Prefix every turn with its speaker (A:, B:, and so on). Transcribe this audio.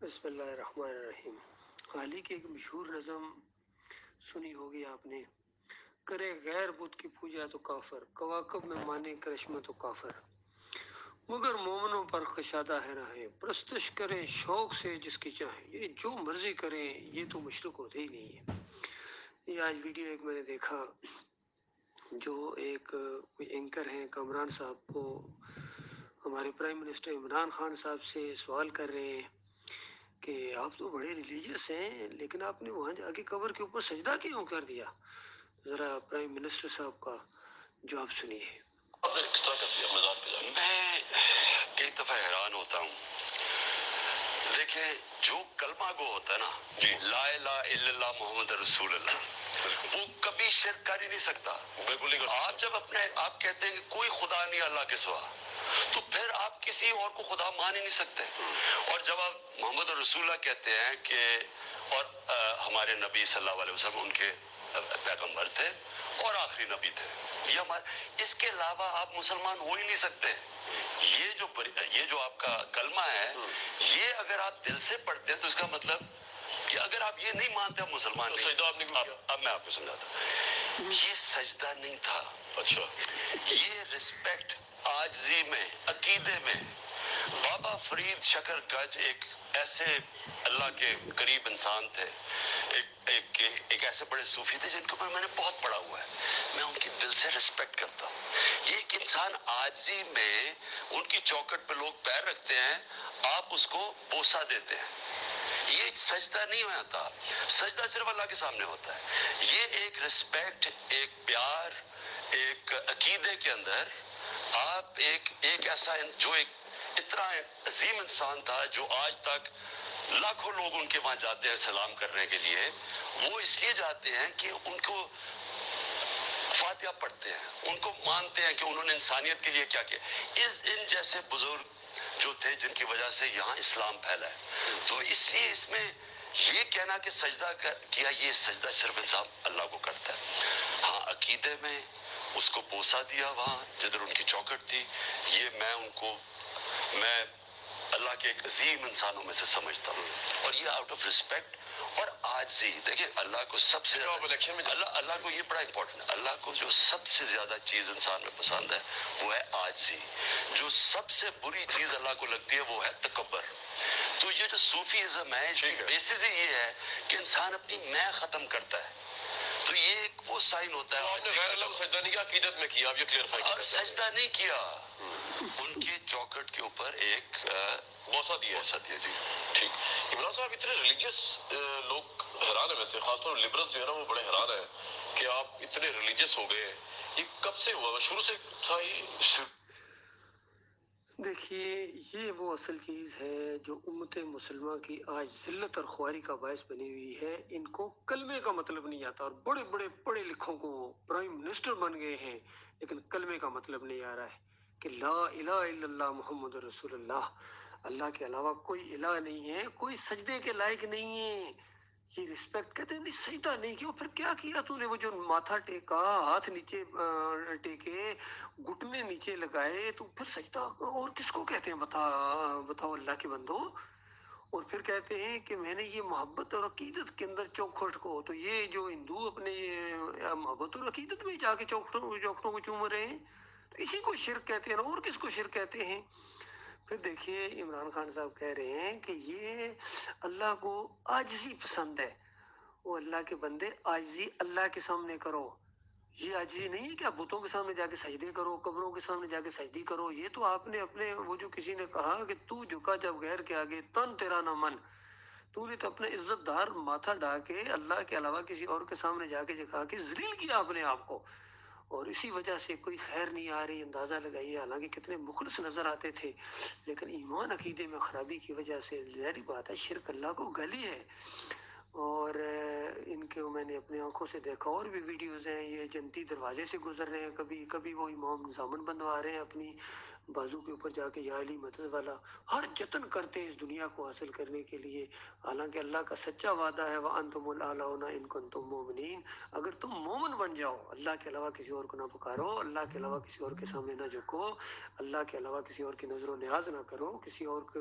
A: بسم اللہ الرحمن الرحیم۔ حال ہی کی ایک مشہور نظم سنی ہوگی آپ نے، کرے غیر بت کی پوجا تو کافر، کواکب میں مانے کرشمہ تو کافر، مگر مومنوں پر کشادہ ہے راہیں، پرستش کریں شوق سے جس کی چاہیں، یہ جو مرضی کریں یہ تو مشرک ہوتے ہی نہیں ہے۔ یہ آج ویڈیو ایک میں نے دیکھا، جو ایک کوئی اینکر ہیں کامران صاحب کو ہمارے پرائم منسٹر عمران خان صاحب سے سوال کر رہے ہیں کہ آپ تو بڑے ریلیجیس ہیں لیکن آپ نے وہاں جا کے قبر کے اوپر سجدہ کیوں کر دیا؟ ذرا پرائم منسٹر صاحب کا جواب سنیے۔
B: آپ نے ایکسٹرا کر دیا مزار پہ جا کے۔ میں کئی دفعہ حیران ہوتا ہوں، دیکھیں جو کلمہ گو ہوتا ہے نا، لا الہ الا اللہ محمد رسول اللہ، وہ کبھی شرک کر ہی نہیں سکتا، بالکل نہیں۔ آپ جب آپ کہتے ہیں کہ کوئی خدا نہیں اللہ کے سوا، تو پھر آپ کسی اور کو خدا مان ہی نہیں سکتے۔ اور جب آپ محمد رسول اللہ کہتے ہیں کہ اور ہمارے نبی صلی اللہ علیہ وسلم ان کے پیغمبر تھے اور آخری نبی تھے، یہ ہمارے، اس کے علاوہ آپ مسلمان ہو ہی نہیں سکتے۔ یہ جو آپ کا کلمہ ہے، یہ اگر آپ دل سے پڑھتے ہیں تو اس کا مطلب کہ اگر آپ یہ نہیں مانتے آپ مسلمان نہیں۔ سجدہ آپ نے کیا؟ اب میں آپ کو سمجھاتا ہوں، یہ سجدہ نہیں تھا، اچھا، یہ رسپیکٹ عاجزی میں، عقیدے میں۔ بابا فرید شکر گج ایک ایسے اللہ کے قریب انسان تھے، ایک ایسے بڑے صوفی تھے جن کے اوپر میں نے بہت پڑھا ہوا ہے، میں ان کی دل سے رسپیکٹ کرتا ہوں۔ یہ ایک انسان عاجزی میں، ان کی چوکٹ پہ لوگ پیر رکھتے ہیں، آپ اس کو بوسہ دیتے ہیں، یہ سجدہ نہیں ہوتا، سجدہ صرف اللہ کے سامنے ہوتا ہے۔ یہ ایک رسپیکٹ، ایک پیار، ایک عقیدے کے اندر آپ ایک ایسا جو ایک اتنا عظیم انسان تھا، جو آج تک لاکھوں لوگ ان کے وہاں جاتے ہیں سلام کرنے کے لیے، وہ اس لیے جاتے ہیں کہ ان کو فاتحہ پڑھتے ہیں، ان کو مانتے ہیں کہ انہوں نے انسانیت کے لیے کیا کیا۔ ان جیسے بزرگ جو تھے جن کی وجہ سے یہاں اسلام پھیلا ہے، تو اس لیے اس میں یہ کہنا کہ سجدہ کیا، یہ سجدہ صرف انسان اللہ کو کرتا ہے۔ ہاں، عقیدے میں اس کو بوسہ دیا وہاں جدھر ان کی چوکٹ تھی، یہ میں اللہ کے ایک عظیم انسانوں میں سے سمجھتا ہوں، اور یہ آؤٹ آف رسپیکٹ اور عاجزی۔ دیکھیں اللہ کو سب سے اللہ کو یہ بڑا امپورٹنٹ ہے، اللہ کو جو سب سے زیادہ چیز انسان میں پسند ہے وہ ہے عاجزی۔ جو سب سے بری چیز اللہ کو لگتی ہے وہ ہے تکبر۔ تو یہ جو صوفیزم ہے، اس کی بیسس ہی یہ ہے کہ انسان اپنی میں ختم کرتا ہے، تو یہ ایک وہ سائن ہوتا ہے۔ آپ نے غیر اللہ کو سجدہ نہیں کیا، عقیدت میں کیا، آپ یہ کلیئرفائی کیا۔ اور سجدہ نہیں کیا، ان کے چوکٹ کے اوپر ایک بوسہ دیا جی۔ ٹھیک، عمران صاحب اتنے ریلیجیس لوگ حیران ہیں، ویسے خاص طور لبرلز جو ہے نا وہ بڑے حیران ہیں کہ آپ اتنے ریلیجیس ہو گئے، یہ کب سے ہوا؟ شروع سے تھا یہ؟
A: دیکھیے، یہ وہ اصل چیز ہے جو امت مسلمہ کی آج ذلت اور خواری کا باعث بنی ہوئی ہے۔ ان کو کلمے کا مطلب نہیں آتا، اور بڑے بڑے پڑھے لکھوں کو پرائم منسٹر بن گئے ہیں لیکن کلمے کا مطلب نہیں آ رہا ہے کہ لا الہ الا اللہ محمد رسول اللہ، اللہ کے علاوہ کوئی الہ نہیں ہے، کوئی سجدے کے لائق نہیں ہے۔ یہ رسپیکٹ کہتے ہیں نہیں، سجدہ نہیں کیا، پھر کیا کیا تو نے؟ وہ جو ماتھا ٹیکا، ہاتھ نیچے ٹیکے، گھٹنے نیچے لگائے، تو پھر سجدہ اور کس کو کہتے ہیں؟ بتاؤ اللہ کے بندو۔ اور پھر کہتے ہیں کہ میں نے یہ محبت اور عقیدت کے اندر چوکھٹ کو، تو یہ جو ہندو اپنے محبت اور عقیدت میں جا کے چوکھٹوں کو چوم رہے ہیں، تو اسی کو شرک کہتے ہیں نا، اور کس کو شرک کہتے ہیں؟ پھر دیکھیے عمران خان صاحب کہہ رہے ہیں کہ یہ اللہ کو عاجزی پسند ہے، وہ اللہ کے بندے عاجزی اللہ کے سامنے کرو۔ یہ عاجزی نہیں ہے کہ آپ بتوں کے سامنے جا کے سجدے کرو، قبروں کے سامنے جا کے سجدی کرو۔ یہ تو آپ نے اپنے، وہ جو کسی نے کہا کہ تو جھکا جب غیر کے آگے تن تیرا نہ من، تو نے تو اپنے عزت دار ماتھا ڈا کے اللہ کے علاوہ کسی اور کے سامنے جا کے جھکا کے ذلیل کیا اپنے آپ کو، اور اسی وجہ سے کوئی خیر نہیں آ رہی۔ اندازہ لگائیے، حالانکہ کتنے مخلص نظر آتے تھے، لیکن ایمان عقیدے میں خرابی کی وجہ سے ظاہری بات ہے شرک اللہ کو گلی ہے۔ اور ان کے میں نے اپنی آنکھوں سے دیکھا، اور بھی ویڈیوز ہیں، یہ جنتی دروازے سے گزر رہے ہیں، کبھی وہ امام زامن بندوا رہے ہیں اپنی بازو کے اوپر جا کے، یا علی مدد والا، ہر جتن کرتے ہیں اس دنیا کو حاصل کرنے کے لیے، حالانکہ اللہ کا سچا وعدہ ہے وَأَنْتُمُ الْأَعْلَوْنَ إِن كُنتُم مُؤْمِنِينَ، اگر تم مومن بن جاؤ، اللہ کے علاوہ کسی اور کو نہ پکارو، اللہ کے علاوہ کسی اور کے سامنے نہ جھکو، اللہ کے علاوہ کسی اور کی نظر و نیاز نہ کرو، کسی اور کو